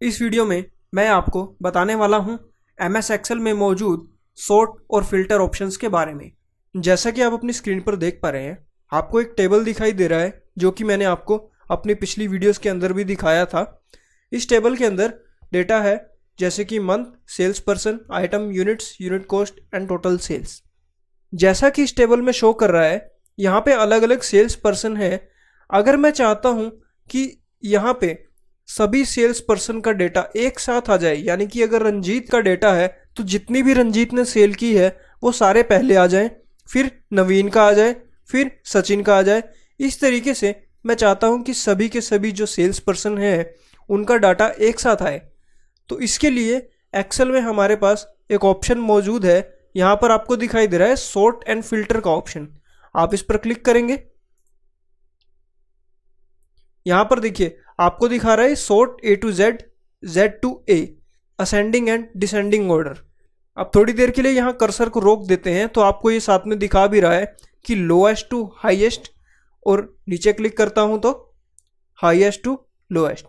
इस वीडियो में मैं आपको बताने वाला हूँ MS एक्सेल में मौजूद सॉर्ट और फिल्टर ऑप्शंस के बारे में। जैसा कि आप अपनी स्क्रीन पर देख पा रहे हैं, आपको एक टेबल दिखाई दे रहा है जो कि मैंने आपको अपनी पिछली वीडियोस के अंदर भी दिखाया था। इस टेबल के अंदर डेटा है जैसे कि month, sales person, item, units, unit cost and total sales. जैसा कि इस टेबल में शो कर रहा है, यहाँ पे अलग अलग सेल्स पर्सन है। अगर मैं चाहता हूँ कि यहाँ पे सभी सेल्स पर्सन का डेटा एक साथ आ जाए, यानी कि अगर रंजीत का डेटा है तो जितनी भी रंजीत ने सेल की है वो सारे पहले आ जाएं, फिर नवीन का आ जाए, फिर सचिन का आ जाए। इस तरीके से मैं चाहता हूं कि सभी के सभी जो सेल्स पर्सन हैं उनका डाटा एक साथ आए। तो इसके लिए एक्सेल में हमारे पास एक ऑप्शन मौजूद है। यहाँ पर आपको दिखाई दे रहा है सॉर्ट एंड फिल्टर का ऑप्शन। आप इस पर क्लिक करेंगे, यहाँ पर देखिए आपको दिखा रहा है sort A to Z, Z to A, ascending and descending order. अब थोड़ी देर के लिए यहाँ कर्सर को रोक देते हैं तो आपको ये साथ में दिखा भी रहा है कि लोएस्ट टू हाईएस्ट, और नीचे क्लिक करता हूँ तो हाईएस्ट टू लोएस्ट।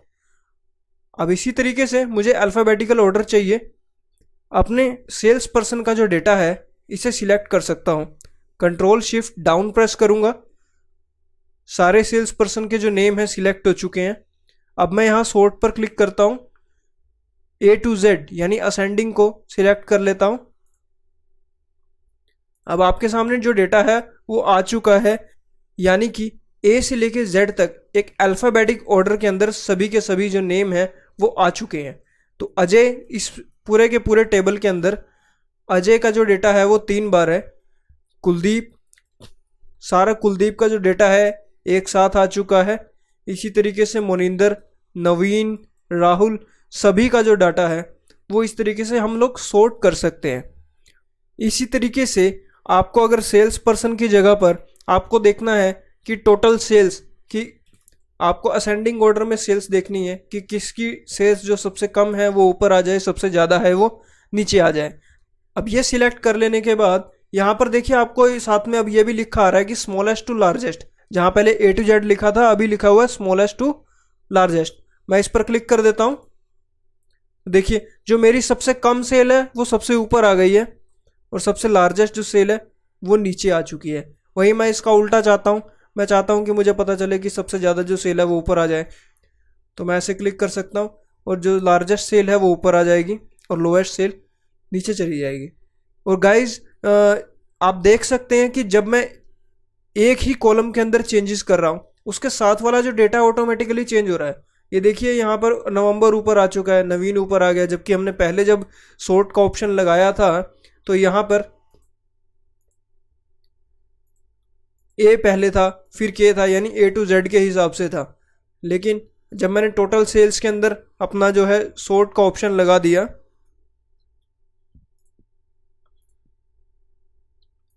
अब इसी तरीके से मुझे अल्फ़ाबेटिकल ऑर्डर चाहिए। अपने सेल्स पर्सन का जो डेटा है इसे सिलेक्ट कर सकता हूँ। कंट्रोल शिफ्ट डाउन प्रेस करूँगा, सारे सेल्स पर्सन के जो नेम है सिलेक्ट हो चुके हैं। अब मैं यहाँ सॉर्ट पर क्लिक करता हूँ, A to Z यानी असेंडिंग को सिलेक्ट कर लेता हूँ। अब आपके सामने जो डेटा है वो आ चुका है, यानी कि A से लेके Z तक एक अल्फ़ाबेटिक ऑर्डर के अंदर सभी के सभी जो नेम है वो आ चुके हैं। तो अजय इस पूरे के पूरे टेबल के अंदर अजय का जो डेटा है वो 3 बार है। कुलदीप, सारा कुलदीप का जो डेटा है एक साथ आ चुका है। इसी तरीके से मोनिंदर, नवीन, राहुल, सभी का जो डाटा है वो इस तरीके से हम लोग सॉर्ट कर सकते हैं। इसी तरीके से आपको अगर सेल्स पर्सन की जगह पर आपको देखना है कि टोटल सेल्स की, आपको असेंडिंग ऑर्डर में सेल्स देखनी है कि किसकी सेल्स जो सबसे कम है वो ऊपर आ जाए, सबसे ज़्यादा है वो नीचे आ जाए। अब ये सिलेक्ट कर लेने के बाद यहाँ पर देखिए आपको साथ में अब ये भी लिखा आ रहा है कि स्मॉलेस्ट टू लार्जेस्ट। जहाँ पहले A to Z लिखा था अभी लिखा हुआ है स्मॉलेस्ट टू लार्जेस्ट। मैं इस पर क्लिक कर देता हूँ। देखिए जो मेरी सबसे कम सेल है वो सबसे ऊपर आ गई है और सबसे लार्जेस्ट जो सेल है वो नीचे आ चुकी है। वही मैं इसका उल्टा चाहता हूँ। मैं चाहता हूँ कि मुझे पता चले कि सबसे ज़्यादा जो सेल है वो ऊपर आ जाए, तो मैं ऐसे क्लिक कर सकता हूँ और जो लार्जेस्ट सेल है वो ऊपर आ जाएगी और लोएस्ट सेल नीचे चली जाएगी। और गाइज आप देख सकते हैं कि जब मैं एक ही कॉलम के अंदर चेंजेस कर रहा हूँ उसके साथ वाला जो डेटा ऑटोमेटिकली चेंज हो रहा है। ये देखिए यहाँ पर नवंबर ऊपर आ चुका है, नवीन ऊपर आ गया, जबकि हमने पहले जब सॉर्ट का ऑप्शन लगाया था तो यहाँ पर A पहले था, फिर K था, यानी A to Z के हिसाब से था। लेकिन जब मैंने टोटल सेल्स के अंदर अपना जो है सॉर्ट का ऑप्शन लगा दिया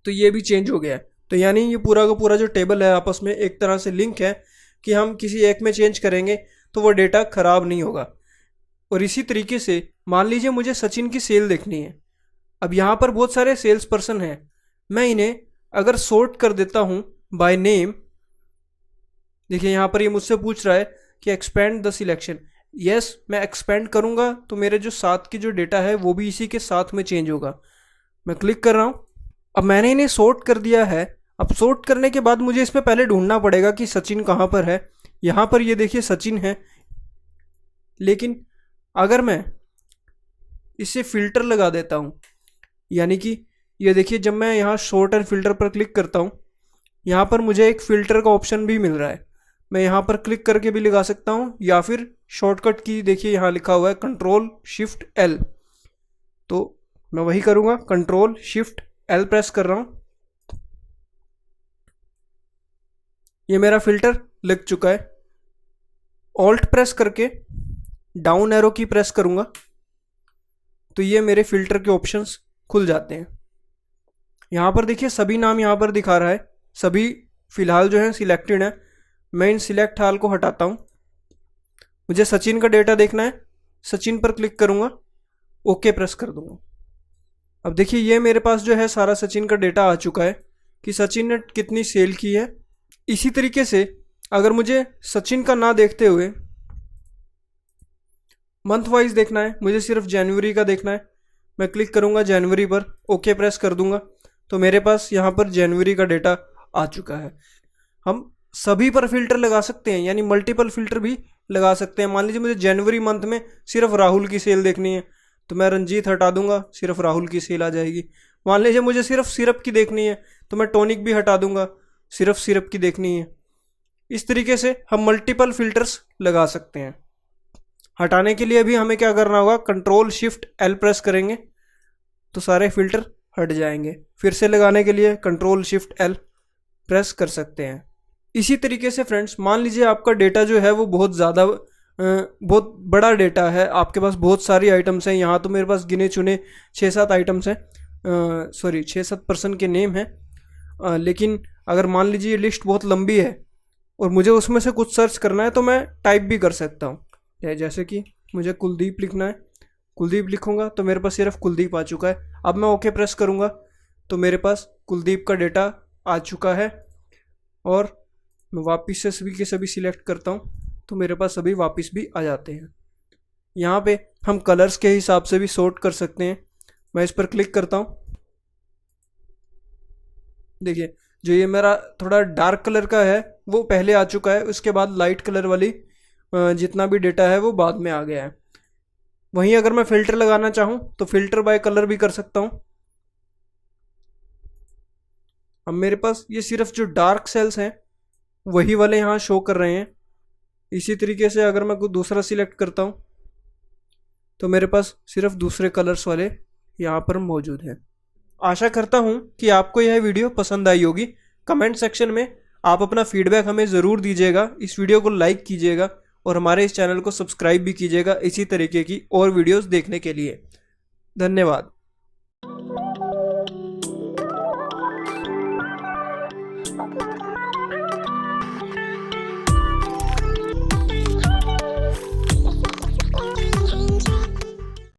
तो ये भी चेंज हो गया है। तो यानी ये पूरा का पूरा जो टेबल है आपस में एक तरह से लिंक है कि हम किसी एक में चेंज करेंगे तो वो डेटा खराब नहीं होगा। और इसी तरीके से मान लीजिए मुझे सचिन की सेल देखनी है। अब यहाँ पर बहुत सारे सेल्स पर्सन हैं, मैं इन्हें अगर सॉर्ट कर देता हूँ बाय नेम, देखिए यहाँ पर ये मुझसे पूछ रहा है कि एक्सपेंड द सिलेक्शन। यस, मैं एक्सपेंड करूँगा तो मेरे जो साथ की जो डेटा है वो भी इसी के साथ में चेंज होगा। मैं क्लिक कर रहा हूँ। अब मैंने इन्हें सॉर्ट कर दिया है। अब सॉर्ट करने के बाद मुझे इसमें पहले ढूंढना पड़ेगा कि सचिन कहाँ पर है। यहाँ पर ये देखिए सचिन है, लेकिन अगर मैं इसे फिल्टर लगा देता हूँ, यानी कि ये देखिए जब मैं यहाँ सॉर्ट एंड फिल्टर पर क्लिक करता हूँ यहाँ पर मुझे एक फिल्टर का ऑप्शन भी मिल रहा है। मैं यहाँ पर क्लिक करके भी लगा सकता हूँ या फिर शॉर्टकट की देखिए यहाँ लिखा हुआ है कंट्रोल शिफ्ट L, तो मैं वही करूँगा, कंट्रोल शिफ्ट L प्रेस कर रहा हूँ। ये मेरा फिल्टर लग चुका है। ऑल्ट प्रेस करके डाउन एरो की प्रेस करूँगा तो ये मेरे फिल्टर के ऑप्शंस खुल जाते हैं। यहाँ पर देखिए सभी नाम यहाँ पर दिखा रहा है, सभी फिलहाल जो है सिलेक्टेड है। मैं इन सिलेक्ट हाल को हटाता हूँ। मुझे सचिन का डेटा देखना है, सचिन पर क्लिक करूँगा, ओके प्रेस कर दूँगा। अब देखिए ये मेरे पास जो है सारा सचिन का डेटा आ चुका है कि सचिन ने कितनी सेल की है। इसी तरीके से अगर मुझे सचिन का ना देखते हुए मंथ वाइज देखना है, मुझे सिर्फ जनवरी का देखना है। मैं क्लिक करूंगा जनवरी पर, ओके प्रेस कर दूंगा, तो मेरे पास यहाँ पर जनवरी का डेटा आ चुका है। हम सभी पर फिल्टर लगा सकते हैं, यानी मल्टीपल फिल्टर भी लगा सकते हैं। मान लीजिए मुझे जनवरी मंथ में सिर्फ राहुल की सेल देखनी है, तो मैं रंजीत हटा दूंगा, सिर्फ राहुल की सेल आ जाएगी। मान लीजिए मुझे सिर्फ सिरप की देखनी है, तो मैं टॉनिक भी हटा दूंगा, सिर्फ सिरप की देखनी है। इस तरीके से हम मल्टीपल फिल्टर्स लगा सकते हैं। हटाने के लिए अभी हमें क्या करना होगा, कंट्रोल शिफ्ट एल प्रेस करेंगे तो सारे फिल्टर हट जाएंगे। फिर से लगाने के लिए कंट्रोल शिफ्ट एल प्रेस कर सकते हैं। इसी तरीके से फ्रेंड्स, मान लीजिए आपका डेटा जो है वो बहुत ज़्यादा बहुत बड़ा डेटा है, आपके पास बहुत सारी आइटम्स हैं। यहाँ तो मेरे पास गिने चुने 6-7 आइटम्स हैं, सॉरी 6-7 पर्सन के नेम हैं। लेकिन अगर मान लीजिए ये लिस्ट बहुत लंबी है और मुझे उसमें से कुछ सर्च करना है, तो मैं टाइप भी कर सकता हूँ। जैसे कि मुझे कुलदीप लिखना है, कुलदीप लिखूंगा तो मेरे पास सिर्फ कुलदीप आ चुका है। अब मैं ओके प्रेस करूंगा तो मेरे पास कुलदीप का डेटा आ चुका है। और मैं वापस से सभी के सभी सिलेक्ट करता हूँ तो मेरे पास सभी वापस भी आ जाते हैं। यहाँ पे हम कलर्स के हिसाब से भी सॉर्ट कर सकते हैं। मैं इस पर क्लिक करता हूँ, देखिए जो ये मेरा थोड़ा डार्क कलर का है वो पहले आ चुका है, उसके बाद लाइट कलर वाली जितना भी डेटा है वो बाद में आ गया है। वहीं अगर मैं फिल्टर लगाना चाहूँ तो फिल्टर बाय कलर भी कर सकता हूँ। अब मेरे पास ये सिर्फ जो डार्क सेल्स हैं वही वाले यहाँ शो कर रहे हैं। इसी तरीके से अगर मैं कोई दूसरा सिलेक्ट करता हूँ तो मेरे पास सिर्फ दूसरे कलर्स वाले यहाँ पर मौजूद हैं। आशा करता हूँ कि आपको यह वीडियो पसंद आई होगी। कमेंट सेक्शन में आप अपना फीडबैक हमें ज़रूर दीजिएगा, इस वीडियो को लाइक कीजिएगा और हमारे इस चैनल को सब्सक्राइब भी कीजिएगा इसी तरीके की और वीडियोस देखने के लिए। धन्यवाद।